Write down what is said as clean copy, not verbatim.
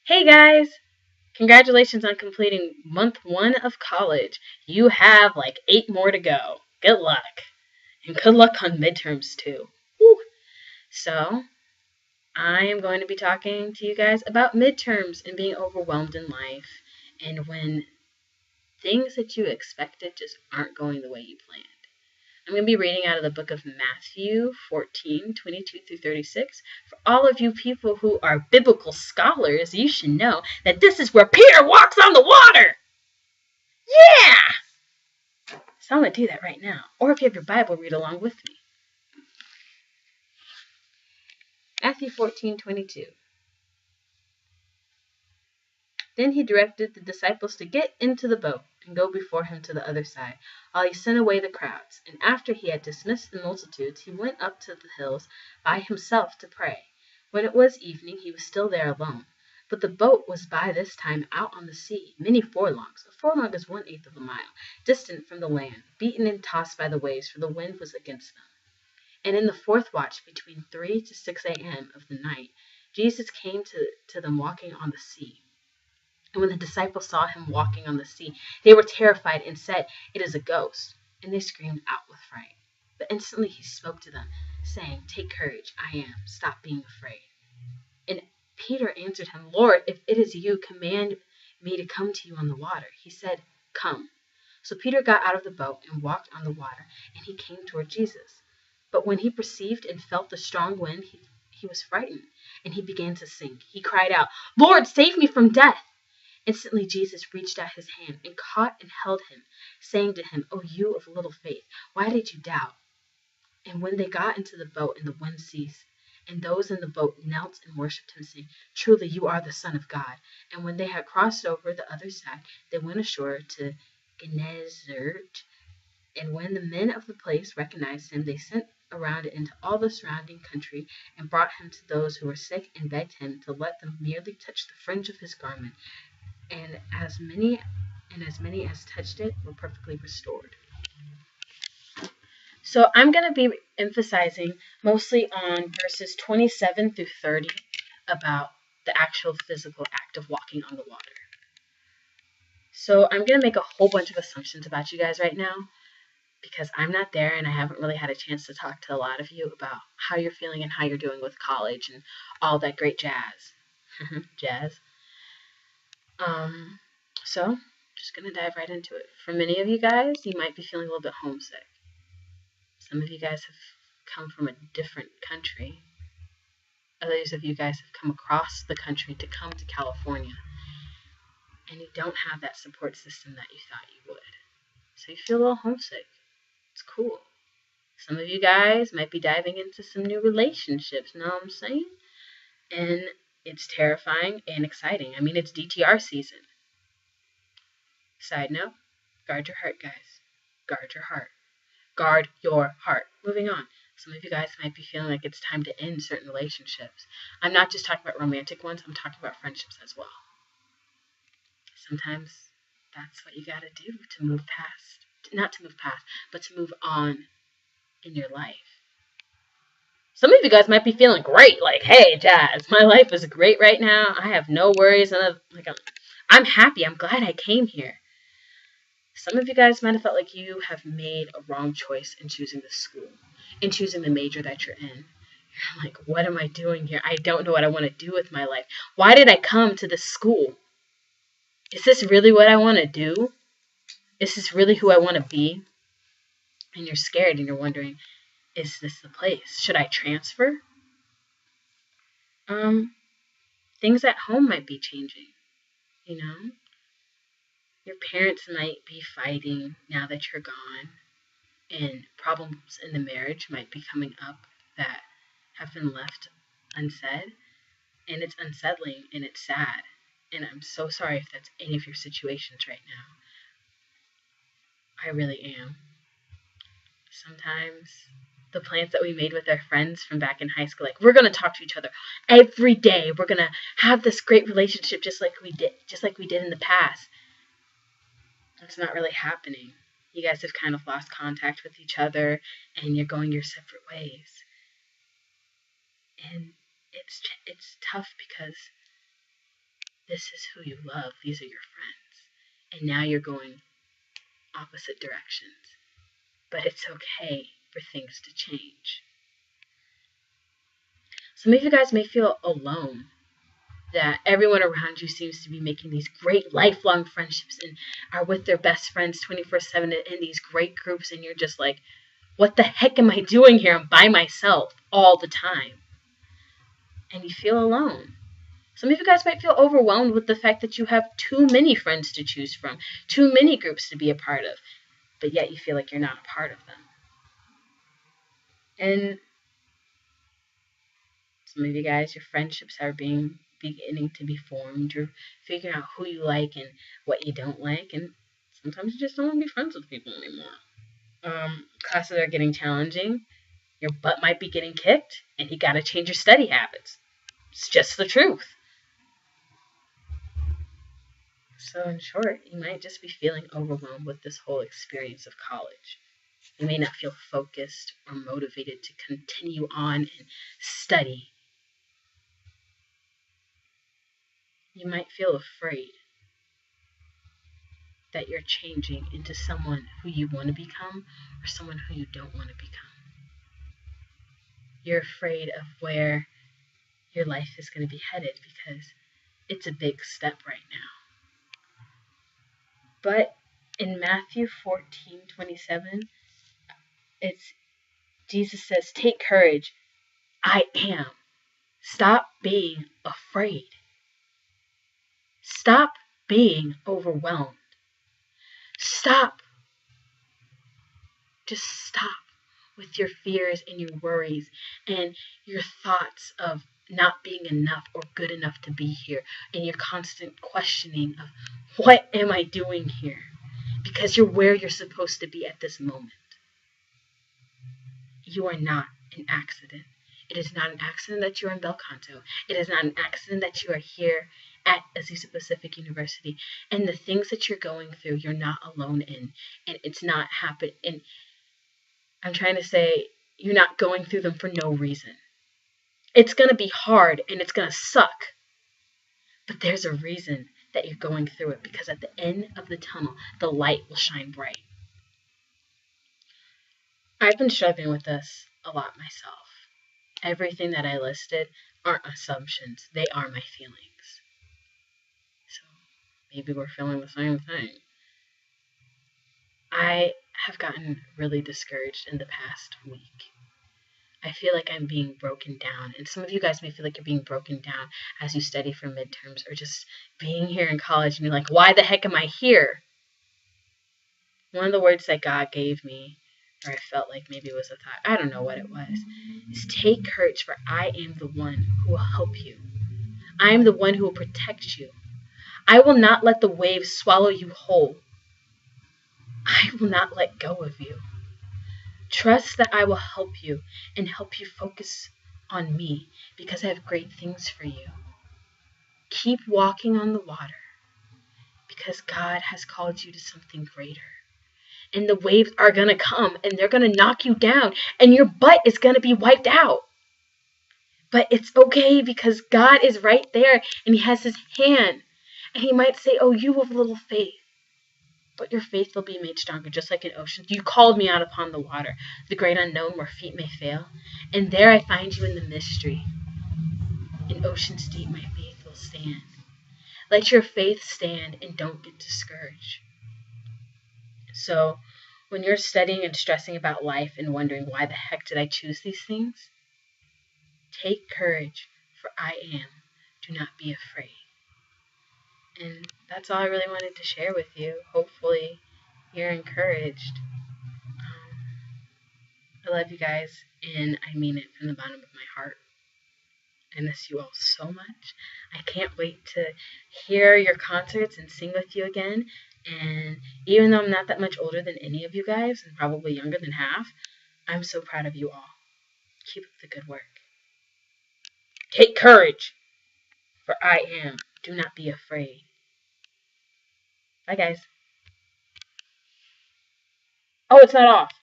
Hey guys! Congratulations on completing month 1 of college. You have like 8 more to go. Good luck. And good luck on midterms too. Woo. So, I am going to be talking to you guys about midterms and being overwhelmed in life and when things that you expected just aren't going the way you planned. I'm going to be reading out of the book of Matthew 14:22-36. For all of you people who are biblical scholars, you should know that this is where Peter walks on the water. Yeah! So I'm going to do that right now. Or if you have your Bible, read along with me. Matthew 14:22. Then he directed the disciples to get into the boat and go before him to the other side, while he sent away the crowds. And after he had dismissed the multitudes, he went up to the hills by himself to pray. When it was evening, he was still there alone. But the boat was by this time out on the sea, many furlongs. A furlong is 1/8 of a mile, distant from the land, beaten and tossed by the waves, for the wind was against them. And in the fourth watch, between 3 to 6 a.m. of the night, Jesus came to them walking on the sea. And when the disciples saw him walking on the sea, they were terrified and said, "It is a ghost." And they screamed out with fright. But instantly he spoke to them, saying, "Take courage, I am. Stop being afraid." And Peter answered him, "Lord, if it is you, command me to come to you on the water." He said, "Come." So Peter got out of the boat and walked on the water, and he came toward Jesus. But when he perceived and felt the strong wind, he was frightened, and he began to sink. He cried out, "Lord, save me from death." Instantly Jesus reached out his hand and caught and held him, saying to him, "O you of little faith, why did you doubt?" And when they got into the boat and the wind ceased, and those in the boat knelt and worshipped him, saying, "Truly you are the Son of God." And when they had crossed over the other side, they went ashore to Gennesaret. And when the men of the place recognized him, they sent around into all the surrounding country and brought him to those who were sick and begged him to let them merely touch the fringe of his garment. And as many as touched it were perfectly restored. So I'm going to be emphasizing mostly on verses 27 through 30 about the actual physical act of walking on the water. So I'm going to make a whole bunch of assumptions about you guys right now because I'm not there and I haven't really had a chance to talk to a lot of you about how you're feeling and how you're doing with college and all that great jazz. Jazz. So, just going to dive right into it. For many of you guys, you might be feeling a little bit homesick. Some of you guys have come from a different country. Others of you guys have come across the country to come to California. And you don't have that support system that you thought you would. So you feel a little homesick. It's cool. Some of you guys might be diving into some new relationships, know what I'm saying? And it's terrifying and exciting. I mean, it's DTR season. Side note, guard your heart, guys. Guard your heart. Guard your heart. Moving on. Some of you guys might be feeling like it's time to end certain relationships. I'm not just talking about romantic ones, I'm talking about friendships as well. Sometimes that's what you gotta do to move past. Not to move past, but to move on in your life. Some of you guys might be feeling great, like, "Hey, Jazz, my life is great right now. I have no worries. I'm happy. I'm glad I came here." Some of you guys might have felt like you have made a wrong choice in choosing the school, in choosing the major that you're in. You're like, "What am I doing here? I don't know what I want to do with my life. Why did I come to this school? Is this really what I want to do? Is this really who I want to be?" And you're scared and you're wondering, is this the place? Should I transfer? Things at home might be changing, you know? Your parents might be fighting now that you're gone, and problems in the marriage might be coming up that have been left unsaid, and it's unsettling and it's sad. And I'm so sorry if that's any of your situations right now. I really am. Sometimes the plans that we made with our friends from back in high school, like, we're going to talk to each other every day. We're going to have this great relationship just like we did in the past. That's not really happening. You guys have kind of lost contact with each other and you're going your separate ways. And it's tough because This is who you love. These are your friends. And now you're going opposite directions. But it's okay for things to change. Some of you guys may feel alone, that everyone around you seems to be making these great lifelong friendships and are with their best friends 24/7 in these great groups, and you're just like, what the heck am I doing here? I'm by myself all the time. And you feel alone. Some of you guys might feel overwhelmed with the fact that you have too many friends to choose from, too many groups to be a part of, but yet you feel like you're not a part of them. And some of you guys, your friendships are beginning to be formed. You're figuring out who you like and what you don't like, and sometimes you just don't want to be friends with people anymore. Classes are getting challenging. Your butt might be getting kicked, and you got to change your study habits. It's just the truth. So in short, you might just be feeling overwhelmed with this whole experience of college. You may not feel focused or motivated to continue on and study. You might feel afraid that you're changing into someone who you want to become or someone who you don't want to become. You're afraid of where your life is going to be headed because it's a big step right now. But in Matthew 14:27, Jesus says, "Take courage. I am." Stop being afraid. Stop being overwhelmed. Just stop with your fears and your worries and your thoughts of not being enough or good enough to be here, and your constant questioning of, what am I doing here? Because you're where you're supposed to be at this moment. You are not an accident. It is not an accident that you're in Bel Canto. It is not an accident that you are here at Azusa Pacific University. And the things that you're going through, you're not alone in. And it's not happening. And I'm trying to say, you're not going through them for no reason. It's going to be hard and it's going to suck. But there's a reason that you're going through it, because at the end of the tunnel, the light will shine bright. I've been struggling with this a lot myself. Everything that I listed aren't assumptions. They are my feelings. So maybe we're feeling the same thing. I have gotten really discouraged in the past week. I feel like I'm being broken down. And some of you guys may feel like you're being broken down as you study for midterms or just being here in college and you're like, why the heck am I here? One of the words that God gave me, or I felt like maybe it was a thought, I don't know what it was, is take courage, for I am the one who will help you. I am the one who will protect you. I will not let the waves swallow you whole. I will not let go of you. Trust that I will help you and help you focus on me, because I have great things for you. Keep walking on the water, because God has called you to something greater. And the waves are going to come and they're going to knock you down and your butt is going to be wiped out. But it's okay, because God is right there and He has His hand. And He might say, oh, you have little faith. But your faith will be made stronger, just like an ocean. You called me out upon the water, the great unknown where feet may fail. And there I find you in the mystery. In oceans deep my faith will stand. Let your faith stand and don't get discouraged. So when you're studying and stressing about life and wondering, why the heck did I choose these things? Take courage, for I am. Do not be afraid. And that's all I really wanted to share with you. Hopefully you're encouraged. I love you guys, and I mean it from the bottom of my heart. I miss you all so much. I can't wait to hear your concerts and sing with you again. And even though I'm not that much older than any of you guys, and probably younger than half, I'm so proud of you all. Keep up the good work. Take courage, for I am. Do not be afraid. Bye, guys. Oh, it's not off.